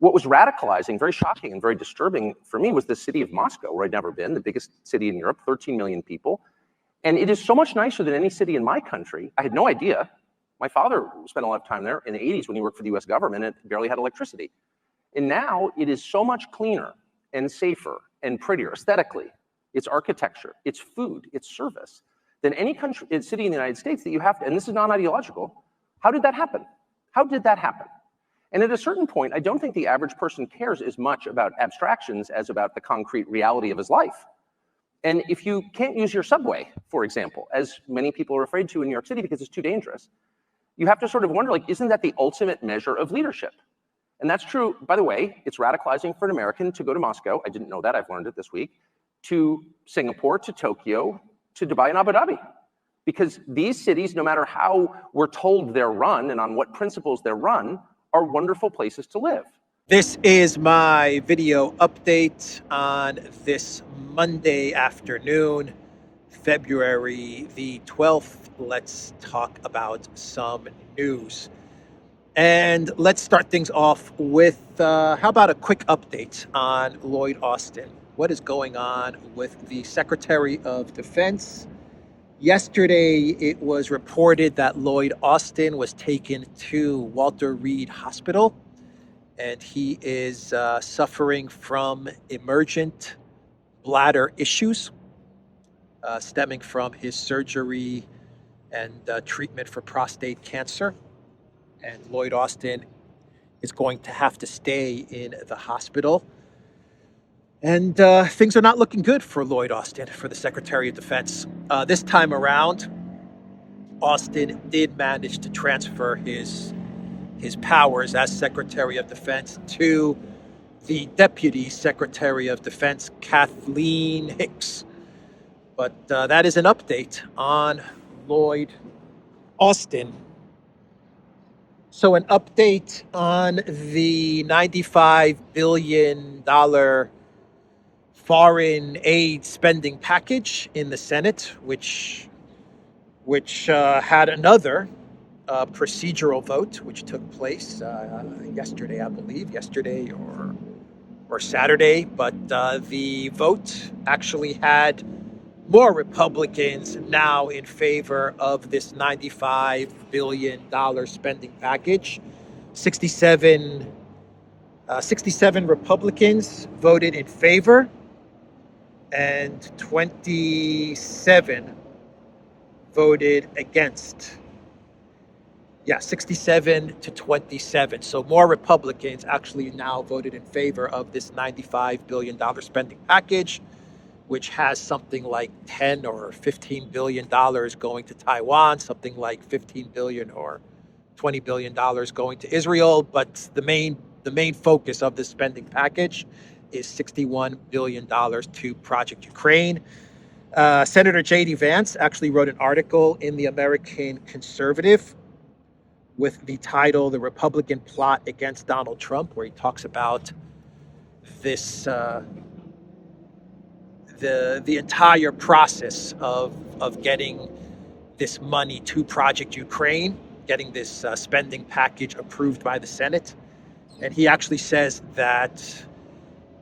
What was radicalizing, very shocking and very disturbing for me was the city of Moscow, where I'd never been, the biggest city in Europe, 13 million people. And it is so much nicer than any city in my country. I had no idea. My father spent a lot of time there in the 80s when he worked for the US government and barely had electricity. And now it is so much cleaner and safer and prettier aesthetically. It's architecture, it's food, it's service, than any country, city in the United States that you have to, and this is non-ideological. How did that happen? How did that happen? And at a certain point, I don't think the average person cares as much about abstractions as about the concrete reality of his life. And if you can't use your subway, for example, as many people are afraid to in New York City because it's too dangerous, you have to sort of wonder, like, isn't that the ultimate measure of leadership? And that's true, by the way, it's radicalizing for an American to go to Moscow, I didn't know that, I've learned it this week, to Singapore, to Tokyo, to Dubai and Abu Dhabi. Because these cities, no matter how we're told they're run and on what principles they're run, are wonderful places to live. This is my video update on this Monday afternoon, February the 12th. Let's talk about some news. And let's start things off with, how about a quick update on Lloyd Austin? What is going on with the Secretary of Defense? Yesterday, it was reported that Lloyd Austin was taken to Walter Reed Hospital, and he is suffering from emergent bladder issues stemming from his surgery and treatment for prostate cancer. And Lloyd Austin is going to have to stay in the hospital. And things are not looking good for Lloyd Austin, for the Secretary of Defense. This time around, Austin did manage to transfer his powers as Secretary of Defense to the Deputy Secretary of Defense, Kathleen Hicks. But that is an update on Lloyd Austin. So an update on the $95 billion foreign aid spending package in the Senate, which had another procedural vote, which took place yesterday, I believe, yesterday or Saturday. But the vote actually had more Republicans now in favor of this $95 billion spending package. 67 Republicans voted in favor, and 27 voted against. 67 to 27. So more Republicans actually now voted in favor of this $95 billion spending package, which has something like 10 or $15 billion going to Taiwan, something like 15 billion or $20 billion going to Israel. But the main focus of this spending package is $61 billion to Project Ukraine. Senator J.D. Vance actually wrote an article in the American Conservative with the title, "The Republican Plot Against Donald Trump," where he talks about this, the entire process of getting this money to Project Ukraine, getting this spending package approved by the Senate. And he actually says that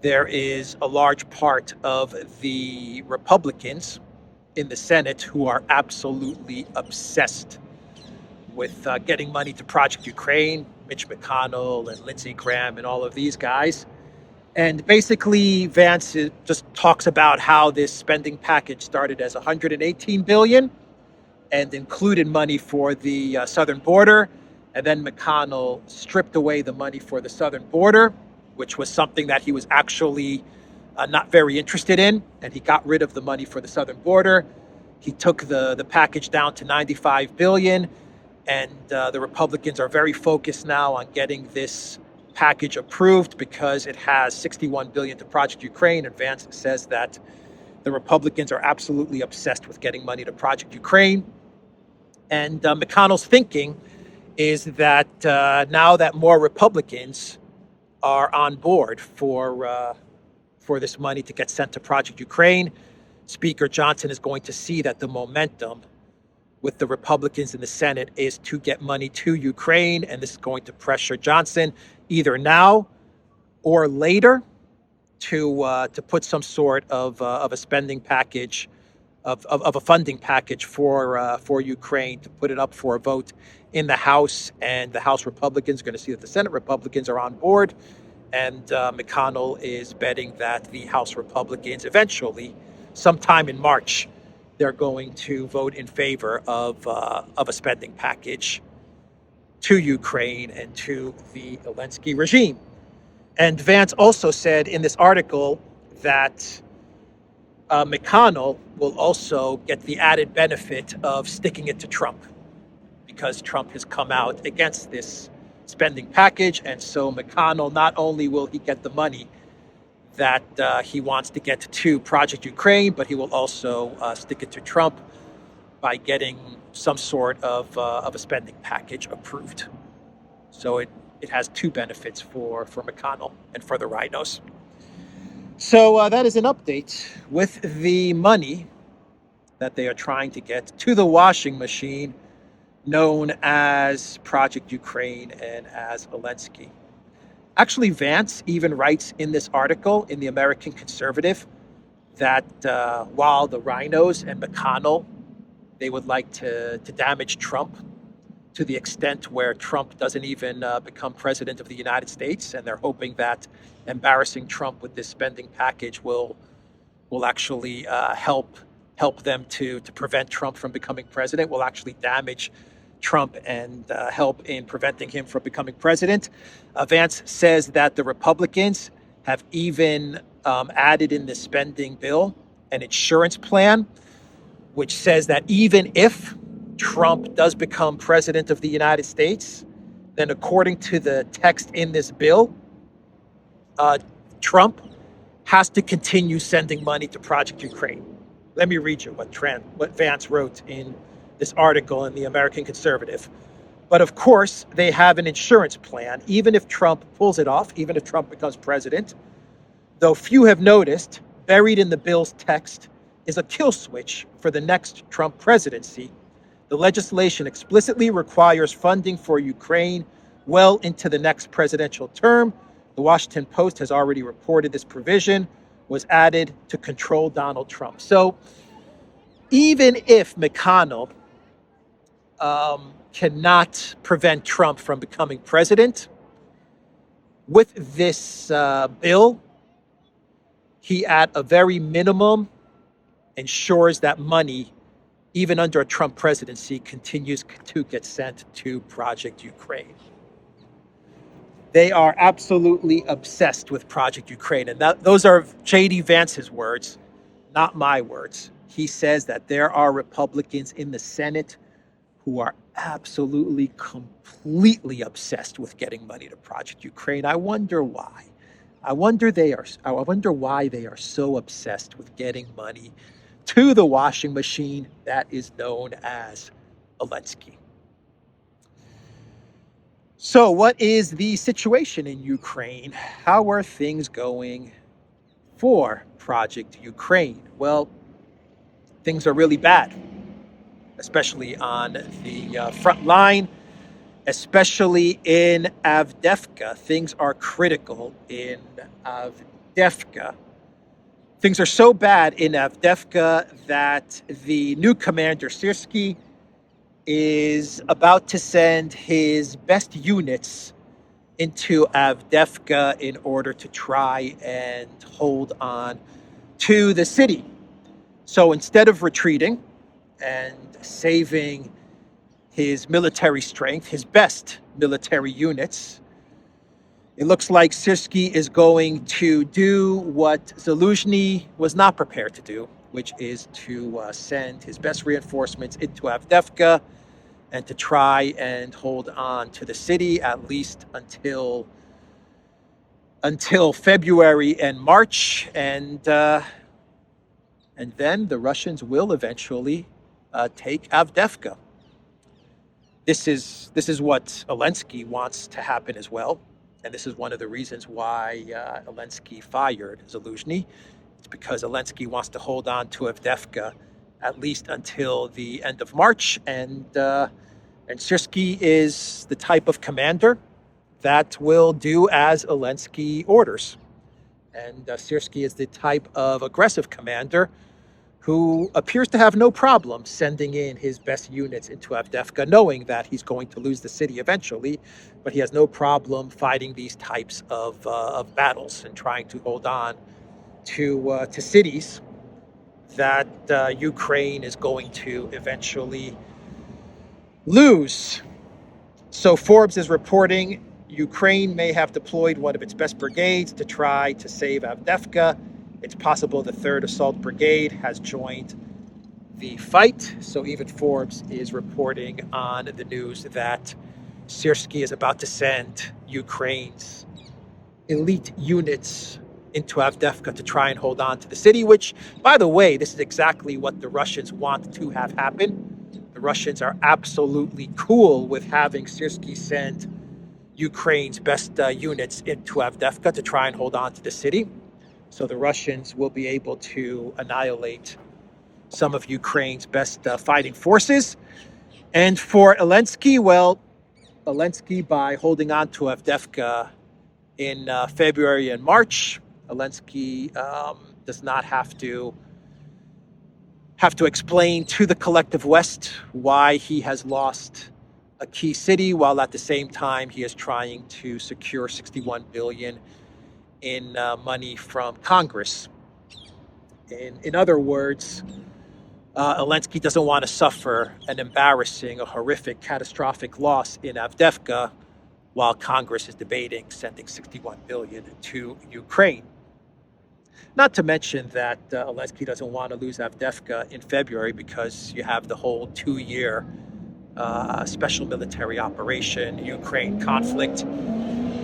there is a large part of the Republicans in the Senate who are absolutely obsessed with getting money to Project Ukraine, Mitch McConnell and Lindsey Graham and all of these guys. And basically, Vance just talks about how this spending package started as $118 billion and included money for the southern border. And then McConnell stripped away the money for the southern border, which was something that he was actually not very interested in. And he got rid of the money for the southern border. He took the package down to $95 billion. And the Republicans are very focused now on getting this package approved because it has $61 billion to Project Ukraine. And Vance says that the Republicans are absolutely obsessed with getting money to Project Ukraine. And McConnell's thinking is that now that more Republicans are on board for this money to get sent to Project Ukraine, Speaker Johnson is going to see that the momentum with the Republicans in the Senate is to get money to Ukraine, and this is going to pressure Johnson either now or later to put some sort of a spending package, of a funding package for Ukraine, to put it up for a vote in the House, and the House Republicans are going to see that the Senate Republicans are on board, and McConnell is betting that the House Republicans eventually, sometime in March, they're going to vote in favor of a spending package to Ukraine and to the Zelensky regime. And Vance also said in this article that McConnell will also get the added benefit of sticking it to Trump, because Trump has come out against this spending package. And so McConnell, not only will he get the money that he wants to get to Project Ukraine, but he will also stick it to Trump by getting some sort of a spending package approved. So it has two benefits for McConnell and for the rhinos. So that is an update with the money that they are trying to get to the washing machine known as Project Ukraine and as Zelensky. Actually, Vance even writes in this article in the American Conservative that while the rhinos and McConnell, they would like to damage Trump to the extent where Trump doesn't even become president of the United States, and they're hoping that embarrassing Trump with this spending package will actually help them to prevent Trump from becoming president, will actually damage Trump and help in preventing him from becoming president. Vance says that the Republicans have even added in the spending bill an insurance plan, which says that even if Trump does become president of the United States, then according to the text in this bill, Trump has to continue sending money to Project Ukraine. Let me read you what Vance wrote in this article in the American Conservative. But of course, they have an insurance plan, even if Trump pulls it off, even if Trump becomes president. Though few have noticed, buried in the bill's text is a kill switch for the next Trump presidency. The legislation explicitly requires funding for Ukraine well into the next presidential term. The Washington Post has already reported this provision was added to control Donald Trump. So even if McConnell cannot prevent Trump from becoming president, with this bill, he at a very minimum ensures that money, even under a Trump presidency, continues to get sent to Project Ukraine. They are absolutely obsessed with Project Ukraine. And those are J.D. Vance's words, not my words. He says that there are Republicans in the Senate who are absolutely, completely obsessed with getting money to Project Ukraine. I wonder why. I wonder why they are so obsessed with getting money to the washing machine that is known as Zelensky. So what is the situation in Ukraine? How are things going for Project Ukraine? Well, things are really bad, especially on the front line, especially in Avdiivka. Things are critical in Avdiivka. Things are so bad in Avdiivka that the new commander, Syrsky, is about to send his best units into Avdiivka in order to try and hold on to the city. So instead of retreating and saving his military strength, his best military units, it looks like Syrsky is going to do what Zelensky was not prepared to do, which is to send his best reinforcements into Avdiivka and to try and hold on to the city at least until February and March, and then the Russians will eventually take Avdiivka. This is what Zelensky wants to happen as well. And this is one of the reasons why Zelensky fired Zelensky. It's because Zelensky wants to hold on to Avdiivka at least until the end of March. And Syrsky is the type of commander that will do as Zelensky orders. And Syrsky is the type of aggressive commander who appears to have no problem sending in his best units into Avdiivka, knowing that he's going to lose the city eventually, but he has no problem fighting these types of battles and trying to hold on to cities that Ukraine is going to eventually lose. So Forbes is reporting Ukraine may have deployed one of its best brigades to try to save Avdiivka. It's possible the 3rd Assault Brigade has joined the fight. So even Forbes is reporting on the news that Syrsky is about to send Ukraine's elite units into Avdiivka to try and hold on to the city, which, by the way, this is exactly what the Russians want to have happen. The Russians are absolutely cool with having Syrsky send Ukraine's best units into Avdiivka to try and hold on to the city. So the Russians will be able to annihilate some of Ukraine's best fighting forces. And for Zelensky, well, Zelensky, by holding on to Avdiivka in February and March, Zelensky does not have to explain to the collective West why he has lost a key city, while at the same time he is trying to secure $61 billion in money from Congress. In other words, Zelensky doesn't want to suffer an embarrassing, a horrific, catastrophic loss in Avdiivka while Congress is debating sending $61 billion to Ukraine. Not to mention that Zelensky doesn't want to lose Avdiivka in February because you have the whole 2-year special military operation, Ukraine conflict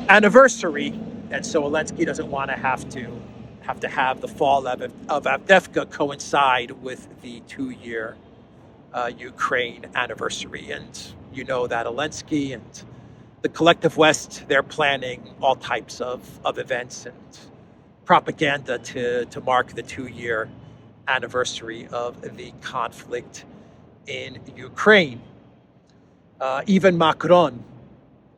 anniversary. And so Zelensky doesn't want to have the fall of Avdiivka coincide with the 2-year Ukraine anniversary. And you know that Zelensky and the collective West, they're planning all types of events and propaganda to mark the 2-year anniversary of the conflict in Ukraine. Even Macron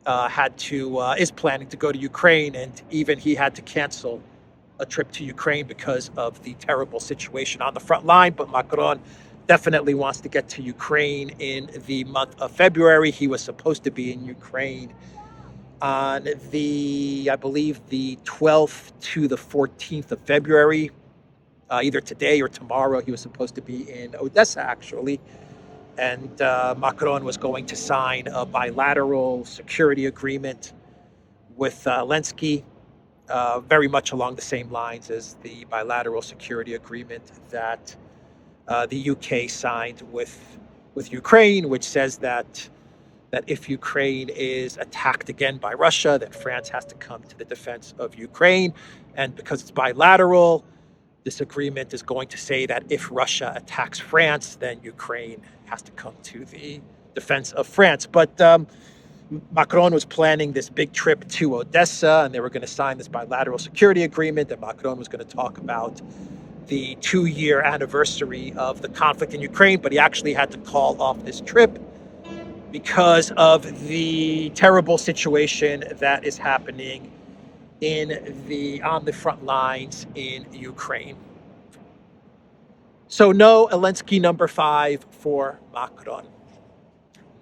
is planning to go to Ukraine, and even he had to cancel a trip to Ukraine because of the terrible situation on the front line. But Macron definitely wants to get to Ukraine in the month of February. He was supposed to be in Ukraine on I believe the 12th to the 14th of February, either today or tomorrow. He was supposed to be in Odessa, actually. And Macron was going to sign a bilateral security agreement with Zelensky, very much along the same lines as the bilateral security agreement that the UK signed with Ukraine, which says that if Ukraine is attacked again by Russia, then France has to come to the defense of Ukraine. And because it's bilateral, this agreement is going to say that if Russia attacks France, then Ukraine has to come to the defense of France. But Macron was planning this big trip to Odessa, and they were going to sign this bilateral security agreement, and Macron was going to talk about the 2-year anniversary of the conflict in Ukraine, but he actually had to call off this trip because of the terrible situation that is happening on the front lines in Ukraine. So no Zelensky number 5 for Macron.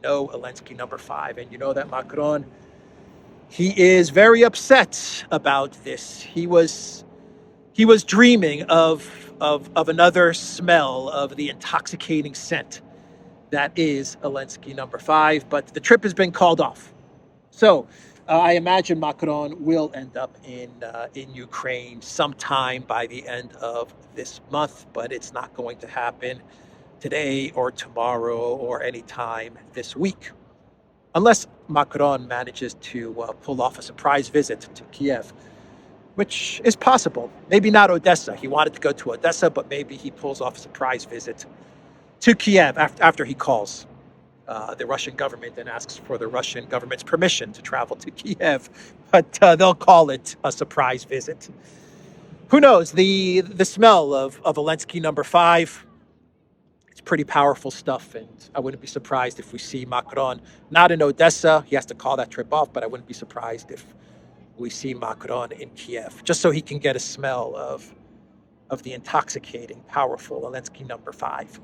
No Zelensky number 5. And you know that Macron, he is very upset about this. He was dreaming of another smell of the intoxicating scent that is Zelensky number 5, but the trip has been called off. So I imagine Macron will end up in Ukraine sometime by the end of this month, but it's not going to happen today or tomorrow or any time this week, unless Macron manages to pull off a surprise visit to Kiev, which is possible. Maybe not Odessa. He wanted to go to Odessa, but maybe he pulls off a surprise visit to Kiev after he calls the Russian government and asks for the Russian government's permission to travel to Kiev, but they'll call it a surprise visit. Who knows? The smell of Zelensky number 5, it's pretty powerful stuff, and I wouldn't be surprised if we see Macron not in Odessa. He has to call that trip off, but I wouldn't be surprised if we see Macron in Kiev, just so he can get a smell of the intoxicating, powerful Zelensky number 5.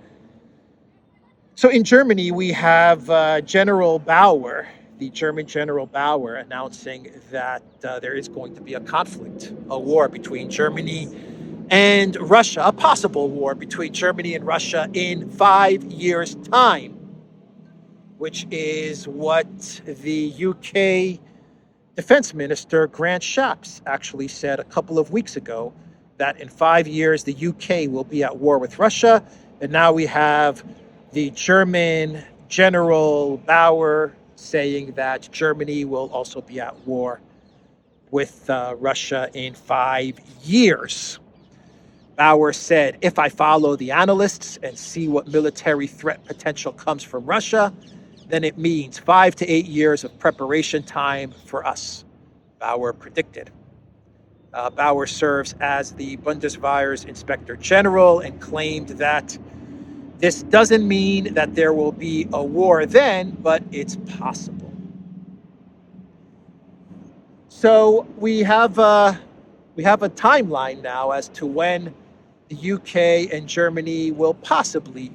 So in Germany, we have General Bauer, the German General Bauer, announcing that there is going to be a conflict, a war between Germany and Russia, a possible war between Germany and Russia in 5 years' time, which is what the UK Defense Minister Grant Shapps actually said a couple of weeks ago, that in 5 years the UK will be at war with Russia. And now we have the German General Bauer saying that Germany will also be at war with Russia in 5 years. Bauer said, if I follow the analysts and see what military threat potential comes from Russia, then it means 5 to 8 years of preparation time for us, Bauer predicted. Bauer serves as the Bundeswehr's Inspector General and claimed that this doesn't mean that there will be a war then, but it's possible. So we have a timeline now as to when the UK and Germany will possibly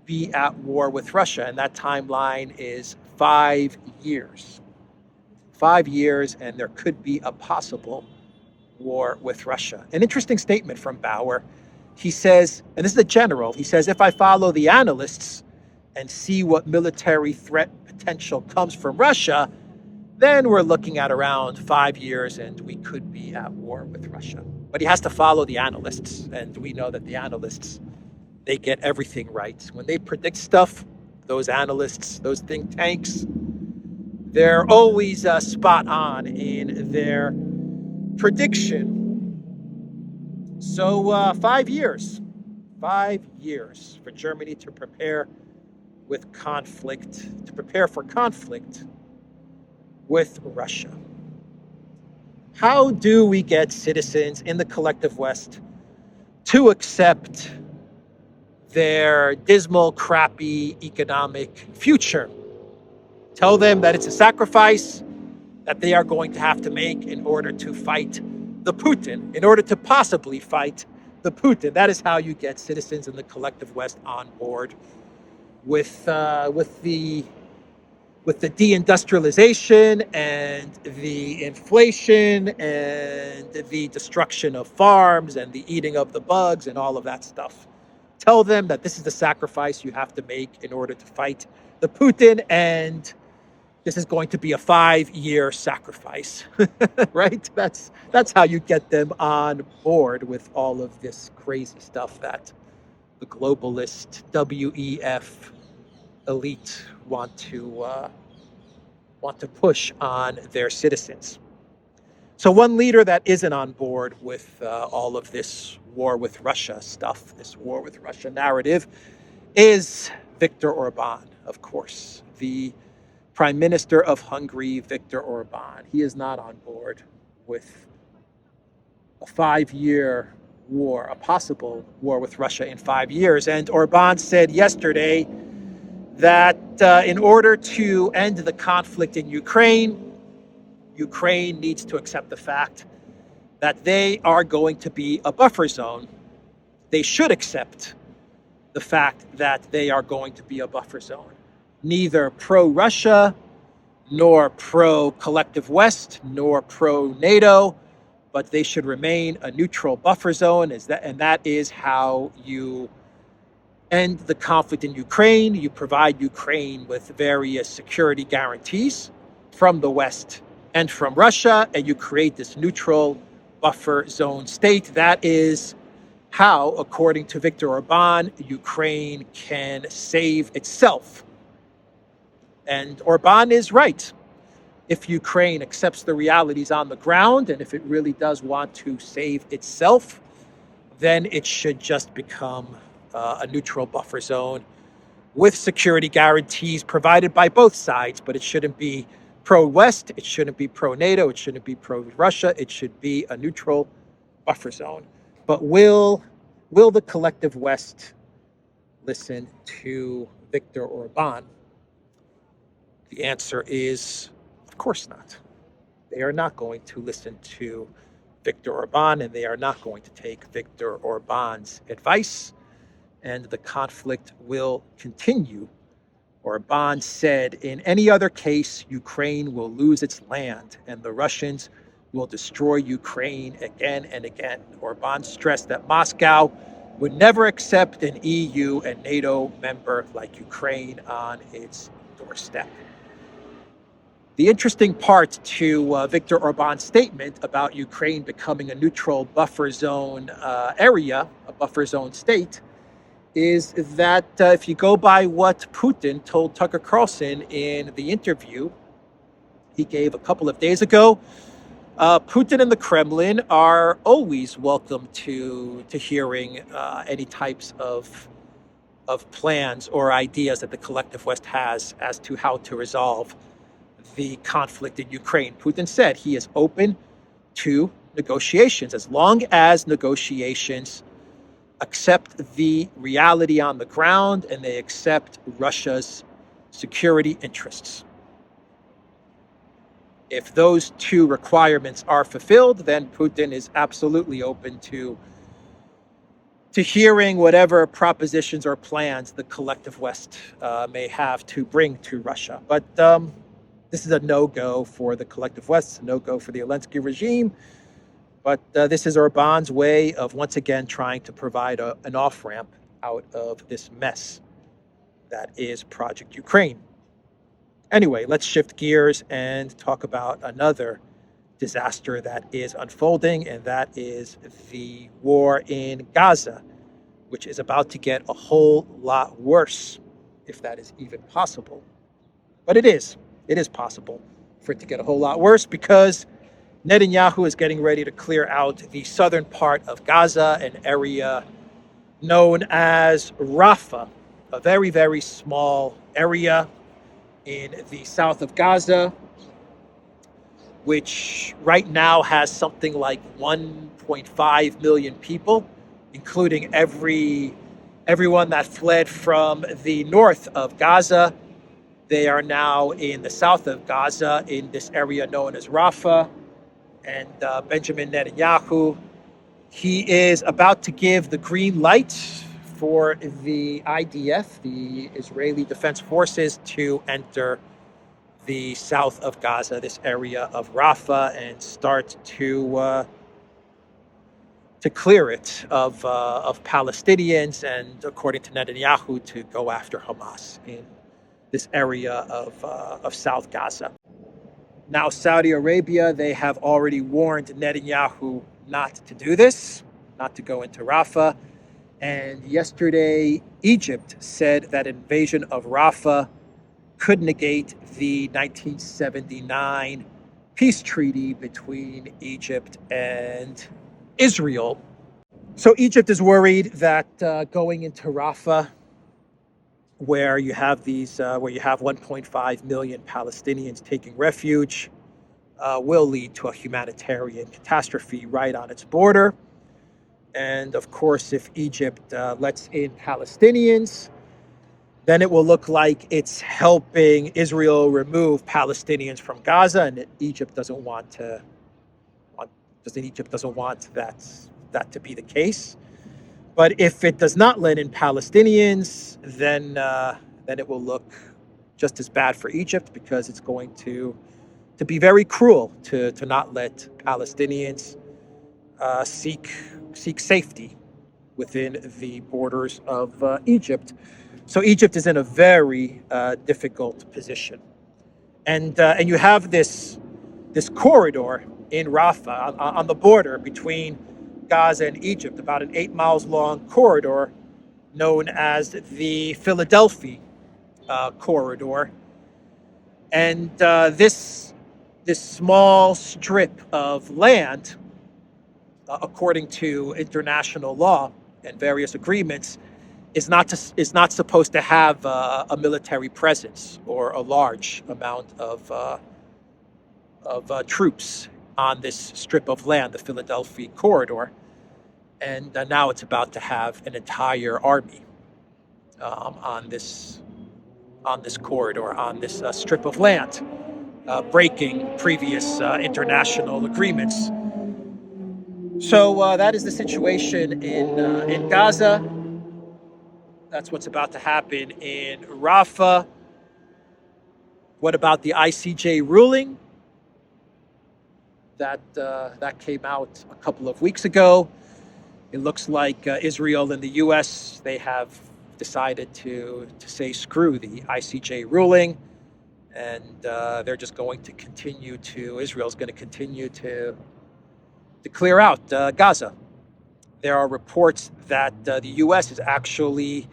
be at war with Russia, and that timeline is 5 years. 5 years, and there could be a possible war with Russia. An interesting statement from Bauer. He says, and this is the general, he says, if I follow the analysts and see what military threat potential comes from Russia, then we're looking at around 5 years and we could be at war with Russia. But he has to follow the analysts, and we know that the analysts, they get everything right. When they predict stuff, those analysts, those think tanks, they're always spot on in their prediction. So 5 years. 5 years for Germany to prepare with conflict, to prepare for conflict with Russia. How do we get citizens in the collective West to accept their dismal, crappy economic future? Tell them that it's a sacrifice that they are going to have to make in order to fight the Putin, in order to possibly fight the Putin. That is how you get citizens in the collective West on board with the deindustrialization and the inflation and the destruction of farms and the eating of the bugs and all of that stuff. Tell them that this is the sacrifice you have to make in order to fight the Putin, and this is going to be a 5-year sacrifice, right? That's how you get them on board with all of this crazy stuff that the globalist WEF elite want to push on their citizens. So one leader that isn't on board with all of this war with Russia stuff, this war with Russia narrative, is Viktor Orban, of course, the Prime Minister of Hungary, Viktor Orban. He is not on board with a 5-year war, a possible war with Russia in 5 years. And Orban said yesterday that in order to end the conflict in Ukraine needs to accept the fact that they are going to be a buffer zone. They should accept the fact that they are going to be a buffer zone. Neither pro-Russia, nor pro-collective West, nor pro-NATO, but they should remain a neutral buffer zone. And that is how you end the conflict in Ukraine. You provide Ukraine with various security guarantees from the West and from Russia, and you create this neutral buffer zone state. That is how, according to Viktor Orban, Ukraine can save itself. And Orban is right. If Ukraine accepts the realities on the ground, and if it really does want to save itself, then it should just become a neutral buffer zone with security guarantees provided by both sides. But it shouldn't be pro-West, it shouldn't be pro-NATO, it shouldn't be pro-Russia, it should be a neutral buffer zone. But will the collective West listen to Viktor Orban? The answer is, of course not. They are not going to listen to Viktor Orban, and they are not going to take Viktor Orban's advice, and the conflict will continue. Orban said, in any other case, Ukraine will lose its land, and the Russians will destroy Ukraine again and again. Orban stressed that Moscow would never accept an EU and NATO member like Ukraine on its doorstep. The interesting part to Viktor Orban's statement about Ukraine becoming a neutral buffer zone area, a buffer zone state, is that if you go by what Putin told Tucker Carlson in the interview he gave a couple of days ago, Putin and the Kremlin are always welcome to hearing any types of plans or ideas that the collective West has as to how to resolve the conflict in Ukraine. Putin said he is open to negotiations as long as negotiations accept the reality on the ground and they accept Russia's security interests. If those two requirements are fulfilled, then Putin is absolutely open to hearing whatever propositions or plans the collective West may have to bring to Russia. But this is a no-go for the collective West, a no-go for the Zelensky regime. But this is Orban's way of once again trying to provide an off-ramp out of this mess that is Project Ukraine. Anyway, let's shift gears and talk about another disaster that is unfolding, and that is the war in Gaza, which is about to get a whole lot worse, if that is even possible. But it is possible for it to get a whole lot worse because Netanyahu is getting ready to clear out the southern part of Gaza, an area known as Rafah, a very, very small area in the south of Gaza, which right now has something like 1.5 million people, including everyone that fled from the north of Gaza. They are now in the south of Gaza in this area known as Rafah. And Benjamin Netanyahu, he is about to give the green light for the IDF, the Israeli Defense Forces, to enter the south of Gaza, this area of Rafah, and start to clear it of Palestinians, and according to Netanyahu, to go after Hamas in this area of South Gaza. Now, Saudi Arabia, they have already warned Netanyahu not to do this, not to go into Rafah. And yesterday, Egypt said that invasion of Rafah could negate the 1979 peace treaty between Egypt and Israel. So Egypt is worried that going into Rafah, where you have 1.5 million Palestinians taking refuge, will lead to a humanitarian catastrophe right on its border. And of course, if Egypt lets in Palestinians, then it will look like it's helping Israel remove Palestinians from Gaza, and Egypt doesn't want that to be the case. But if it does not let in Palestinians, then it will look just as bad for Egypt, because it's going to be very cruel to not let Palestinians seek safety within the borders of Egypt. So Egypt is in a very difficult position, and you have this corridor in Rafah on the border between Gaza and Egypt, about an 8 miles long corridor known as the Philadelphia corridor. And this small strip of land, according to international law and various agreements, is not supposed to have a military presence or a large amount of troops on this strip of land, the Philadelphia corridor. And now it's about to have an entire army on this corridor, on this strip of land, breaking previous international agreements. So that is the situation in Gaza. That's what's about to happen in Rafah. What about the ICJ ruling that came out a couple of weeks ago? It looks like Israel and the U.S., they have decided to say screw the ICJ ruling, and they're just going to continue to, Israel's going to continue to clear out Gaza. There are reports that the U.S. is actually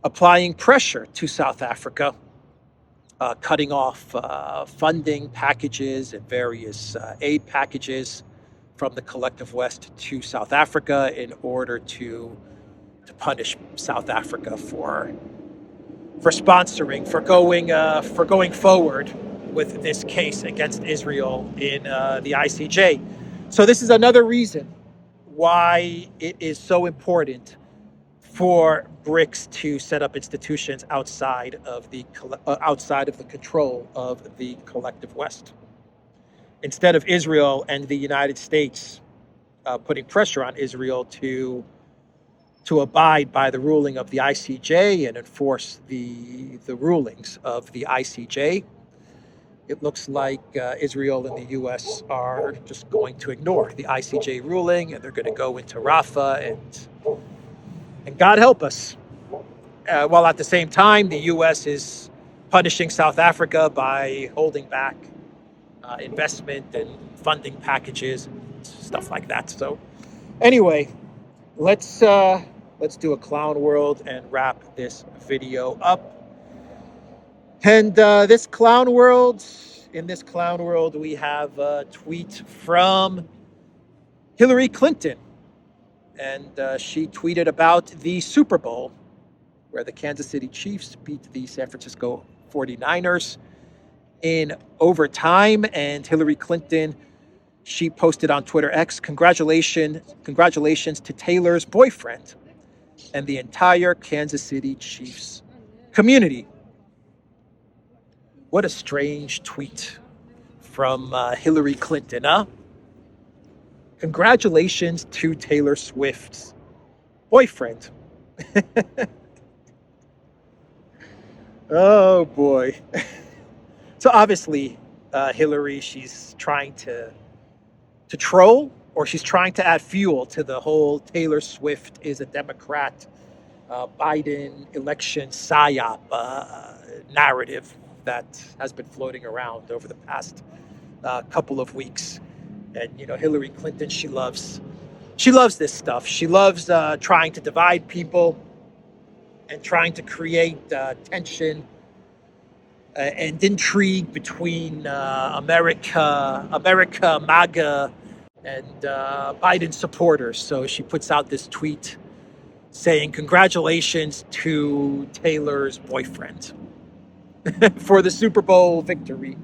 applying pressure to South Africa, cutting off funding packages and various aid packages from the collective West to South Africa in order to punish South Africa for sponsoring, for going forward with this case against Israel in the ICJ. So this is another reason why it is so important for BRICS to set up institutions outside of the control of the collective West. Instead of Israel and the United States putting pressure on Israel to abide by the ruling of the ICJ and enforce the rulings of the ICJ, it looks like Israel and the U.S. are just going to ignore the ICJ ruling, and they're going to go into Rafah, and God help us. While at the same time, the U.S. is punishing South Africa by holding back investment and funding packages and stuff like that. So anyway, let's do a clown world and wrap this video up. And in this clown world, we have a tweet from Hillary Clinton. And she tweeted about the Super Bowl, where the Kansas City Chiefs beat the San Francisco 49ers in overtime. And Hillary Clinton, she posted on Twitter X, congratulations to Taylor's boyfriend and the entire Kansas City Chiefs community. What a strange tweet from Hillary Clinton, huh? Congratulations to Taylor Swift's boyfriend. Oh boy. So obviously, Hillary, she's trying to troll, or she's trying to add fuel to the whole Taylor Swift is a Democrat, Biden election psyop narrative that has been floating around over the past couple of weeks. And Hillary Clinton, she loves this stuff. She loves trying to divide people and trying to create tension and intrigue between America, MAGA, and Biden supporters. So she puts out this tweet saying, congratulations to Taylor's boyfriend for the Super Bowl victory.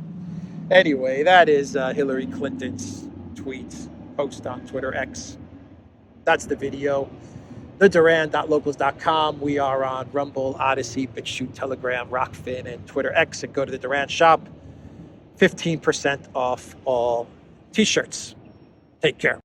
Anyway, that is Hillary Clinton's tweet, post on Twitter X. That's the video. TheDuran.locals.com. We are on Rumble, ODYSEE, BitChute, Telegram, Rockfin, and Twitter X. And go to the Duran shop. 15% off all t-shirts. Take care.